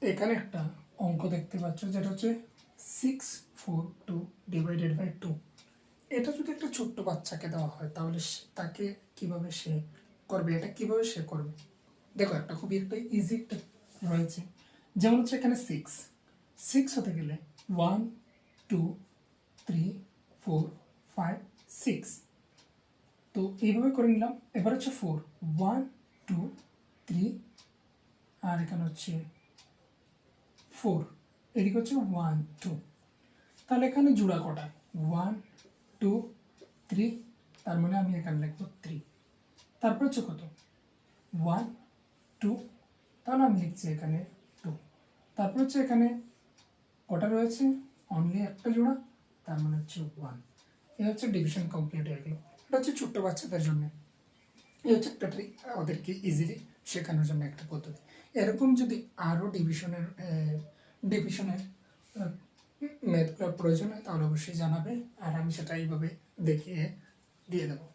এখানে একটা অঙ্ক দেখতে পাচ্ছ যেটা হচ্ছে 642 ডিভাইডেড বাই 2। এটা যদি একটা ছোট্ট বাচ্চাকে দেওয়া হয় তাহলে তাকে কিভাবে সে করবে, এটা কিভাবে সে করবে। দেখো একটা খুবই একটা ইজি একটা রয়েছে, যেমন হচ্ছে এখানে 6 হতে গেলে 1 2 3 4 5 6, তো এইভাবে করে নিলাম। এবার হচ্ছে 4 1 2 3, আর এখানে হচ্ছে 4, এদিকে হচ্ছে 1 2, তাহলে এখানে জোড়া কটা 1 2 3, তার মানে আমি এখানে লিখবো 3। তারপর হচ্ছে কত 1 2, তাহলে আমি লিখছি এখানে 2। তারপর হচ্ছে এখানে কটা রয়েছে অনলি একটা জোড়া, তার মানে হচ্ছে 1। এই হচ্ছে ডিভিশন কমপ্লিট হয়ে গেল। এটা হচ্ছে ছোট্ট বাচ্চাদের জন্য, এই হচ্ছে একটা ট্রিক, ওদেরকে ইজিলি শেখানোর জন্য একটা পদ্ধতি। এরকম যদি আরও ডিভিশনের ম্যাথগুলোর প্রয়োজন হয় তাহলে অবশ্যই জানাবে, আর আমি সেটা এইভাবে দেখিয়ে দিয়ে দেবো।